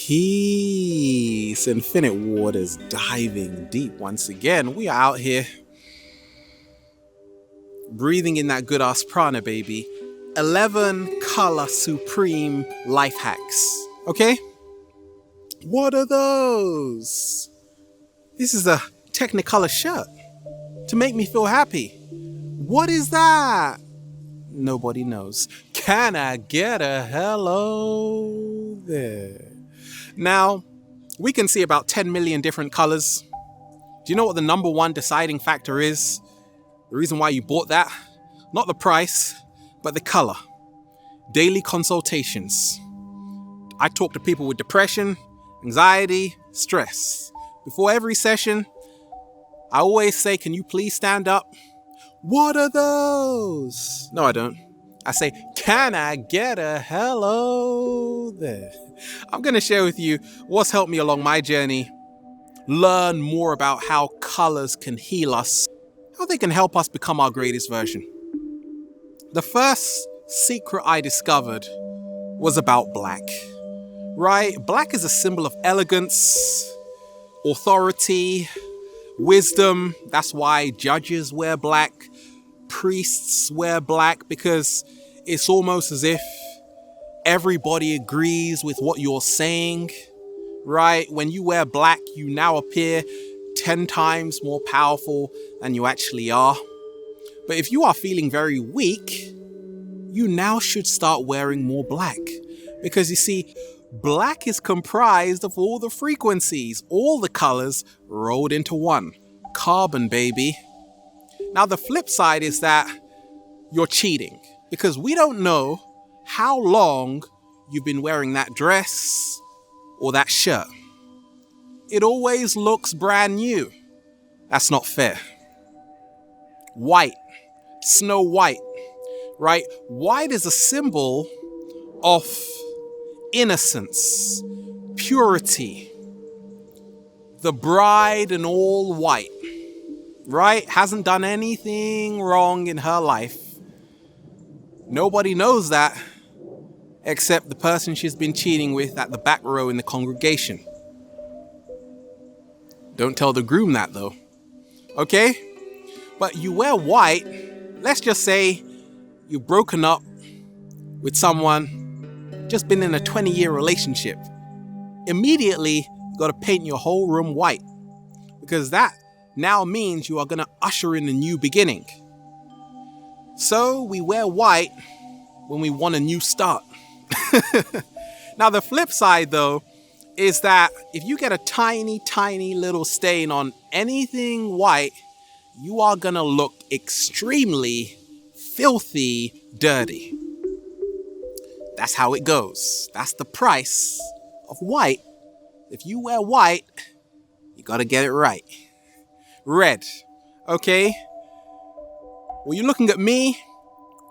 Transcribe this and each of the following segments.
Peace, infinite waters diving deep once again. We are out here breathing in that good ass prana, baby. 11 color supreme life hacks. Okay? What are those? This is a Technicolor shirt to make me feel happy. What is that? Nobody knows. Can I get a hello there? Now, we can see about 10 million different colors. Do you know what the number one deciding factor is? The reason why you bought that? Not the price, but the color. Daily consultations. I talk to people with depression, anxiety, stress. Before every session, I always say, can you please stand up? What are those? No, I don't. I say, can I get a hello there? I'm going to share with you what's helped me along my journey. Learn more about how colors can heal us, how they can help us become our greatest version. The first secret I discovered was about black. Right? Black is a symbol of elegance, authority, wisdom. That's why judges wear black, priests wear black, because it's almost as if everybody agrees with what you're saying, right? When you wear black, you now appear 10 times more powerful than you actually are. But if you are feeling very weak, you now should start wearing more black. Because you see, black is comprised of all the frequencies, all the colors rolled into one. Carbon, baby. Now, the flip side is that you're cheating, because we don't know how long you've been wearing that dress or that shirt. It always looks brand new. That's not fair. White, Snow White, right? White is a symbol of innocence, purity. The bride in all white, right? Hasn't done anything wrong in her life. Nobody knows that except the person she's been cheating with at the back row in the congregation. Don't tell the groom that though. Okay? But you wear white, let's just say you've broken up with someone, just been in a 20-year relationship. Immediately, you gotta paint your whole room white, because that now means you are gonna usher in a new beginning. So we wear white when we want a new start. Now the flip side though is that if you get a tiny, tiny little stain on anything white, you are gonna look extremely filthy dirty. That's how it goes. That's the price of white. If you wear white, you gotta get it right. Red, okay? Were you looking at me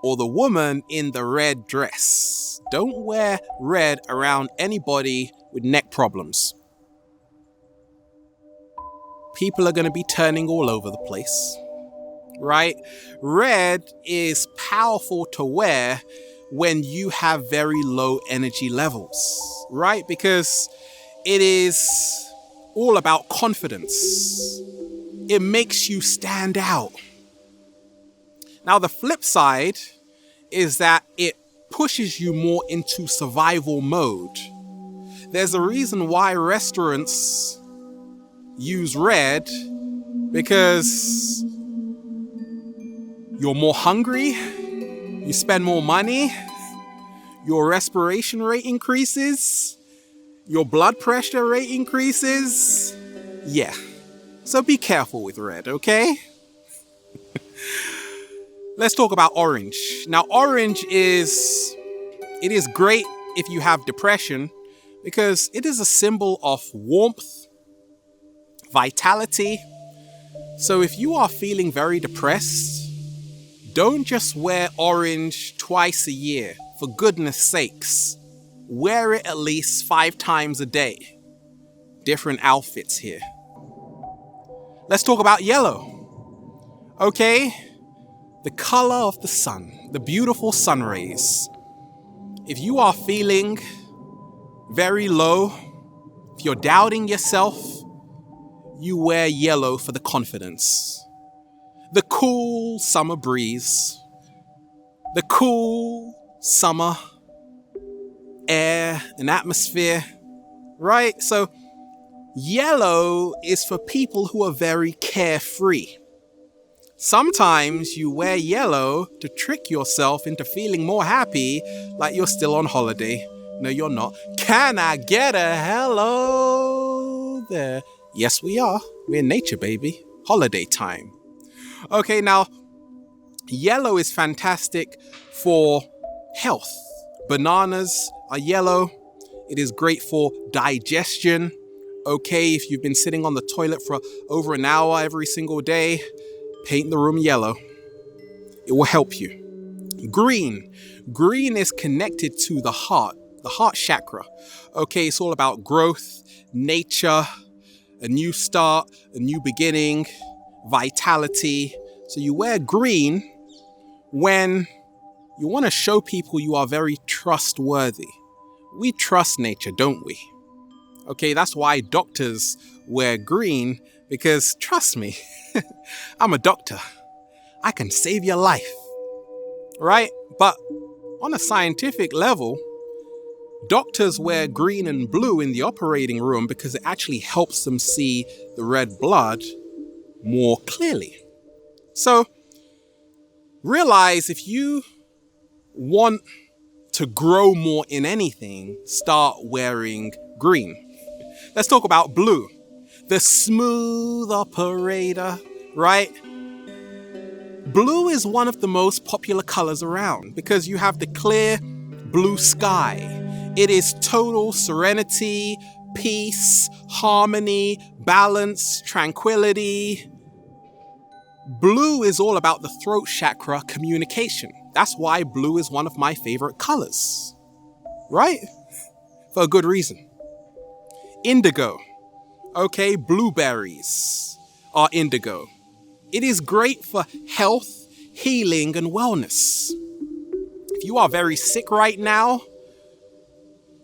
or the woman in the red dress? Don't wear red around anybody with neck problems. People are going to be turning all over the place, right? Red is powerful to wear when you have very low energy levels, right? Because it is all about confidence. It makes you stand out. Now, the flip side is that it pushes you more into survival mode. There's a reason why restaurants use red, because you're more hungry, you spend more money, your respiration rate increases, your blood pressure rate increases. Yeah. So be careful with red, okay? Let's talk about orange. Now, orange is great if you have depression, because it is a symbol of warmth, vitality. So if you are feeling very depressed, don't just wear orange twice a year. For goodness sakes, wear it at least 5 times a day. Different outfits here. Let's talk about yellow. Okay? The color of the sun, the beautiful sun rays. If you are feeling very low, If you're doubting yourself, you wear yellow for the confidence. The cool summer breeze. The cool summer air and atmosphere, right? So yellow is for people who are very carefree. Sometimes you wear yellow to trick yourself into feeling more happy, like you're still on holiday. No, you're not. Can I get a hello there? Yes, we are. We're in nature, baby. Holiday time. Okay, now, yellow is fantastic for health. Bananas are yellow. It is great for digestion. Okay, if you've been sitting on the toilet for over an hour every single day, paint the room yellow. It will help you. Green. Green is connected to the heart chakra. Okay, it's all about growth, nature, a new start, a new beginning, vitality. So you wear green when you want to show people you are very trustworthy. We trust nature, don't we? Okay, that's why doctors wear green, because trust me, I'm a doctor. I can save your life, right? But on a scientific level, doctors wear green and blue in the operating room because it actually helps them see the red blood more clearly. So realize if you want to grow more in anything, start wearing green. Let's talk about blue. The smooth operator, right? Blue is one of the most popular colors around because you have the clear blue sky. It is total serenity, peace, harmony, balance, tranquility. Blue is all about the throat chakra, communication. That's why blue is one of my favorite colors, right? For a good reason. Indigo. Okay, blueberries are indigo. It is great for health, healing, and wellness. If you are very sick right now,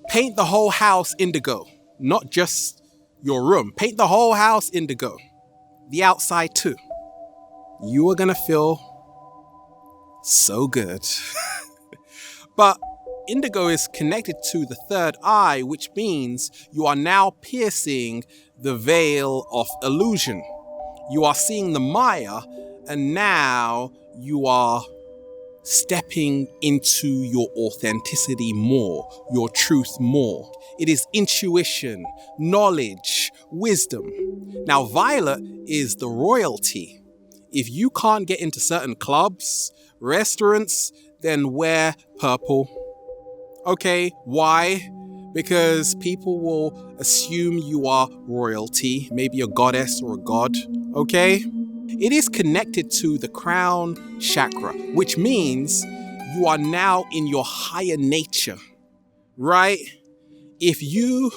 paint the whole house indigo, not just your room. Paint the whole house indigo, the outside too. You are gonna feel so good. But indigo is connected to the third eye, which means you are now piercing the veil of illusion. You are seeing the Maya, and now you are stepping into your authenticity more, your truth more. It is intuition, knowledge, wisdom. Now, violet is the royalty. If you can't get into certain clubs, restaurants, then wear purple. Okay, why? Because people will assume you are royalty, maybe a goddess or a god, okay? It is connected to the crown chakra, which means you are now in your higher nature, right? If you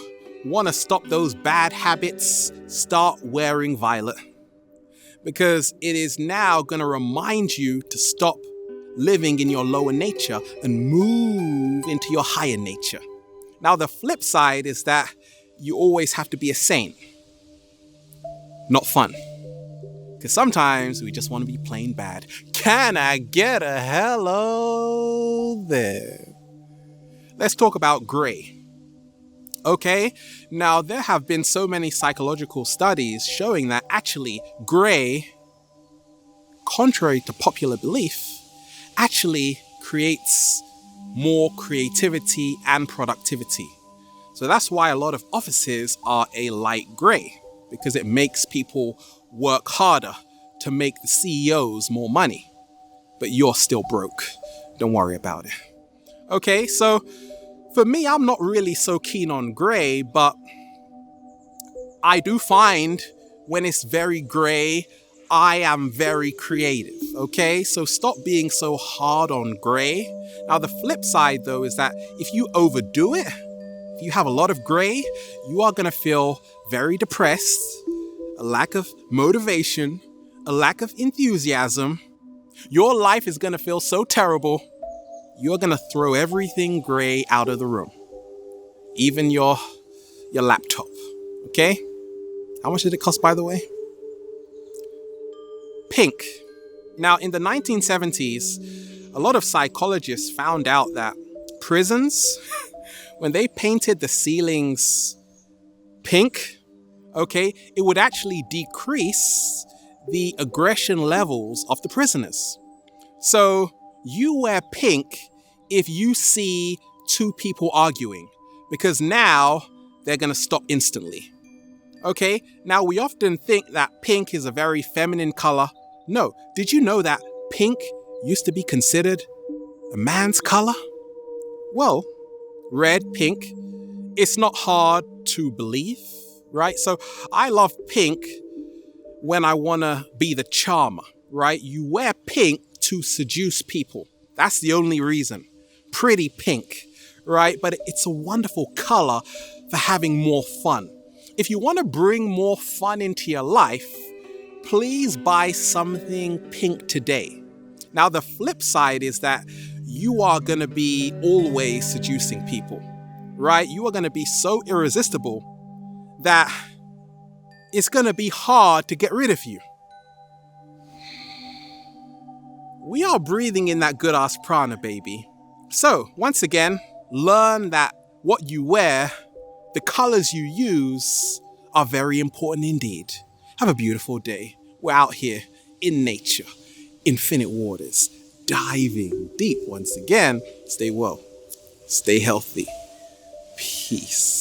want to stop those bad habits, start wearing violet. Because it is now going to remind you to stop living in your lower nature and move into your higher nature. Now, the flip side is that you always have to be a saint. Not fun. Because sometimes we just want to be plain bad. Can I get a hello there? Let's talk about gray. Okay, now there have been so many psychological studies showing that actually gray, contrary to popular belief, actually creates more creativity and productivity. So that's why a lot of offices are a light gray, because it makes people work harder to make the CEOs more money. But you're still broke. Don't worry about it. Okay, so for me, I'm not really so keen on gray, but I do find when it's very gray, I am very creative, okay? So stop being so hard on gray. Now, the flip side, though, is that if you overdo it, if you have a lot of gray, you are going to feel very depressed, a lack of motivation, a lack of enthusiasm. Your life is going to feel so terrible, you're going to throw everything gray out of the room, even your laptop. Okay? How much did it cost, by the way? Pink. Now, in the 1970s, a lot of psychologists found out that prisons, when they painted the ceilings pink, okay, it would actually decrease the aggression levels of the prisoners. So you wear pink if you see two people arguing, because now they're going to stop instantly. Okay, now we often think that pink is a very feminine color. No, did you know that pink used to be considered a man's color? Well, red, pink, it's not hard to believe, right? So I love pink when I want to be the charmer, right? You wear pink to seduce people. That's the only reason. Pretty pink, right? But it's a wonderful color for having more fun. If you want to bring more fun into your life, please buy something pink today. Now, the flip side is that you are going to be always seducing people, right? You are going to be so irresistible that it's going to be hard to get rid of you. We are breathing in that good ass prana, baby. So, once again, learn that what you wear, the colors you use, are very important indeed. Have a beautiful day. We're out here in nature, infinite waters, diving deep once again. Stay well, stay healthy. Peace.